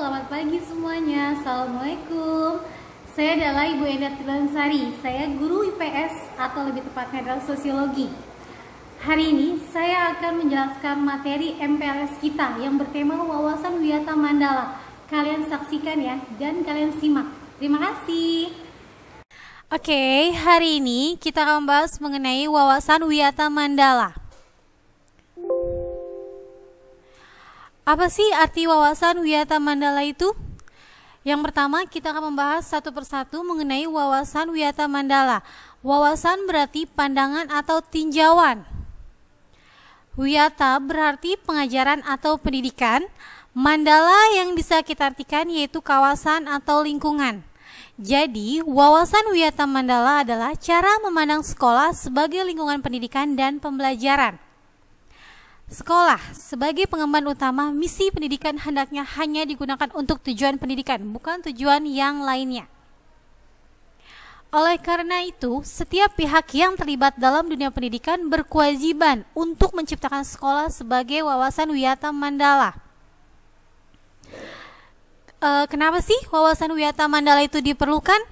selamat pagi semuanya. Assalamualaikum. Saya adalah Ibu Endah Trilansari. Saya guru IPS atau lebih tepatnya adalah sosiologi. Hari ini saya akan menjelaskan materi MPLS kita yang bertema wawasan Wiyata Mandala. Kalian saksikan ya dan kalian simak. Terima kasih. Oke, hari ini kita akan membahas mengenai wawasan Wiyata Mandala. Apa sih arti wawasan Wiyata Mandala itu? Yang pertama, kita akan membahas satu persatu mengenai wawasan Wiyata Mandala. Wawasan berarti pandangan atau tinjauan. Wiyata berarti pengajaran atau pendidikan. Mandala yang bisa kita artikan yaitu kawasan atau lingkungan. Jadi, wawasan Wiyata Mandala adalah cara memandang sekolah sebagai lingkungan pendidikan dan pembelajaran. Sekolah sebagai pengemban utama misi pendidikan hendaknya hanya digunakan untuk tujuan pendidikan, bukan tujuan yang lainnya. Oleh karena itu, setiap pihak yang terlibat dalam dunia pendidikan berkewajiban untuk menciptakan sekolah sebagai wawasan Wiyata Mandala. Kenapa sih wawasan Wiyata Mandala itu diperlukan?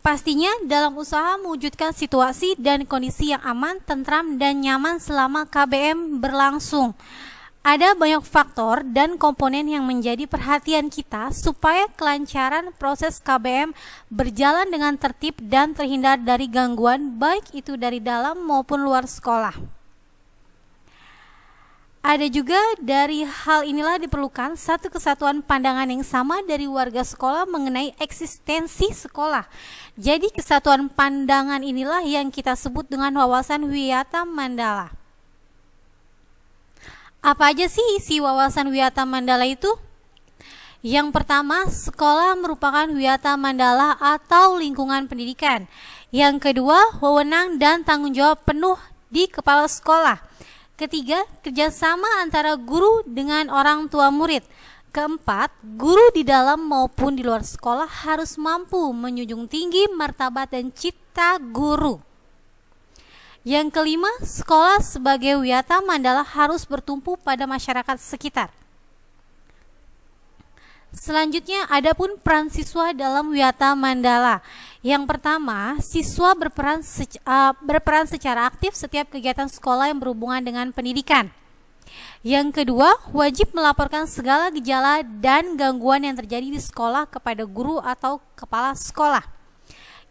Pastinya dalam usaha mewujudkan situasi dan kondisi yang aman, tentram, dan nyaman selama KBM berlangsung. Ada banyak faktor dan komponen yang menjadi perhatian kita supaya kelancaran proses KBM berjalan dengan tertib dan terhindar dari gangguan baik itu dari dalam maupun luar sekolah. Ada juga dari hal inilah diperlukan satu kesatuan pandangan yang sama dari warga sekolah mengenai eksistensi sekolah. Jadi kesatuan pandangan inilah yang kita sebut dengan wawasan Wiyata Mandala. Apa aja sih isi wawasan Wiyata Mandala itu? Yang pertama, sekolah merupakan Wiyata Mandala atau lingkungan pendidikan. Yang kedua, wewenang dan tanggung jawab penuh di kepala sekolah. Ketiga, kerjasama antara guru dengan orang tua murid. Keempat, guru di dalam maupun di luar sekolah harus mampu menjunjung tinggi martabat dan cita guru. Yang kelima, sekolah sebagai Wiyata Mandala harus bertumpu pada masyarakat sekitar. Selanjutnya, adapun peran siswa dalam Wiyata Mandala. Yang pertama, siswa berperan secara aktif setiap kegiatan sekolah yang berhubungan dengan pendidikan. Yang kedua, wajib melaporkan segala gejala dan gangguan yang terjadi di sekolah kepada guru atau kepala sekolah.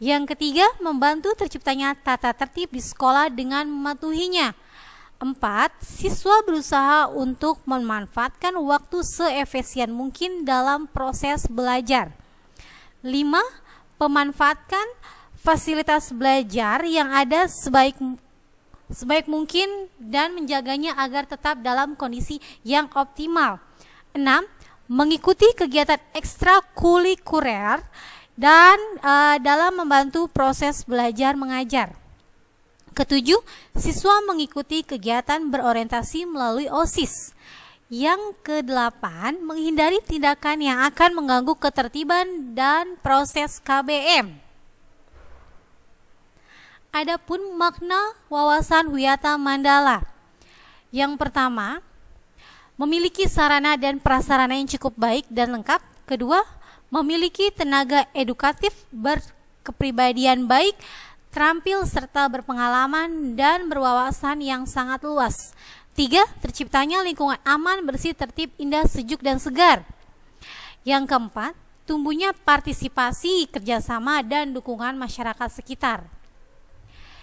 Yang ketiga, membantu terciptanya tata tertib di sekolah dengan mematuhinya. 4. Siswa berusaha untuk memanfaatkan waktu seefisien mungkin dalam proses belajar. 5. Memanfaatkan fasilitas belajar yang ada sebaik mungkin dan menjaganya agar tetap dalam kondisi yang optimal. 6. Mengikuti kegiatan ekstrakurikuler dan dalam membantu proses belajar mengajar. Ketujuh, siswa mengikuti kegiatan berorientasi melalui OSIS. Yang kedelapan, menghindari tindakan yang akan mengganggu ketertiban dan proses KBM. Adapun makna wawasan Wiyata Mandala. Yang pertama, memiliki sarana dan prasarana yang cukup baik dan lengkap. Kedua, memiliki tenaga edukatif berkepribadian baik, terampil serta berpengalaman dan berwawasan yang sangat luas. 3. Terciptanya lingkungan aman, bersih, tertib, indah, sejuk, dan segar. Yang keempat, tumbuhnya partisipasi, kerjasama, dan dukungan masyarakat sekitar.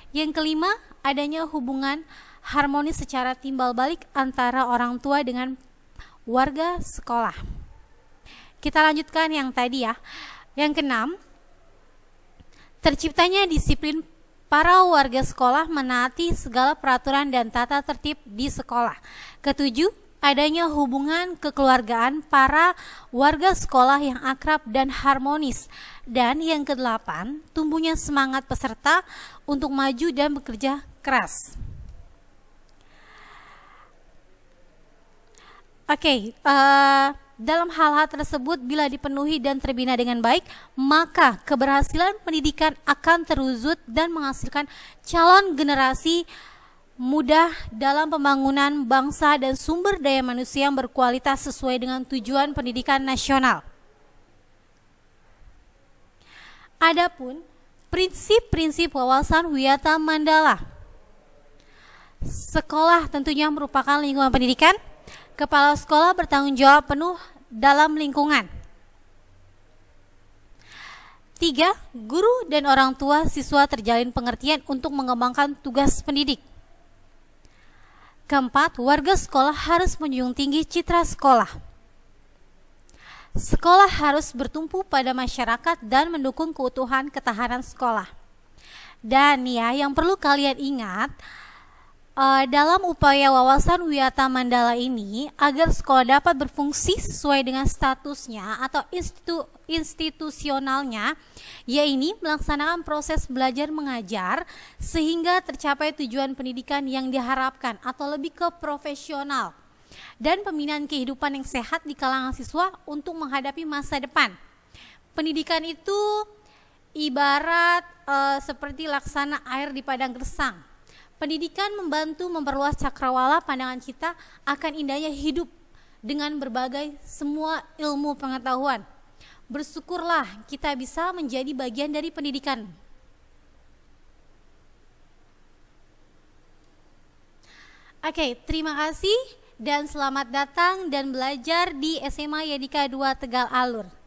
Yang kelima, adanya hubungan harmonis secara timbal balik antara orang tua dengan warga sekolah. Kita lanjutkan yang tadi ya. Yang keenam, terciptanya disiplin para warga sekolah menaati segala peraturan dan tata tertib di sekolah. Ketujuh, adanya hubungan kekeluargaan para warga sekolah yang akrab dan harmonis. Dan yang kedelapan, tumbuhnya semangat peserta untuk maju dan bekerja keras. Dalam hal-hal tersebut, bila dipenuhi dan terbina dengan baik, maka keberhasilan pendidikan akan terwujud dan menghasilkan calon generasi mudah dalam pembangunan bangsa dan sumber daya manusia yang berkualitas sesuai dengan tujuan pendidikan nasional. Adapun prinsip-prinsip wawasan Wiyata Mandala. Sekolah tentunya merupakan lingkungan pendidikan. Kepala sekolah bertanggung jawab penuh dalam lingkungan. 3. Guru dan orang tua siswa terjalin pengertian untuk mengembangkan tugas pendidik. Keempat, warga sekolah harus menjunjung tinggi citra sekolah. Sekolah harus bertumpu pada masyarakat dan mendukung keutuhan ketahanan sekolah. Dan ya, yang perlu kalian ingat, dalam upaya wawasan Wiyata Mandala ini, agar sekolah dapat berfungsi sesuai dengan statusnya atau institusionalnya, yaitu melaksanakan proses belajar mengajar sehingga tercapai tujuan pendidikan yang diharapkan atau lebih ke profesional, dan pembinaan kehidupan yang sehat di kalangan siswa untuk menghadapi masa depan. Pendidikan itu ibarat seperti laksana air di padang gersang. Pendidikan membantu memperluas cakrawala pandangan kita akan indahnya hidup dengan berbagai semua ilmu pengetahuan. Bersyukurlah kita bisa menjadi bagian dari pendidikan. Oke, terima kasih dan selamat datang dan belajar di SMA Yadika 2 Tegal Alur.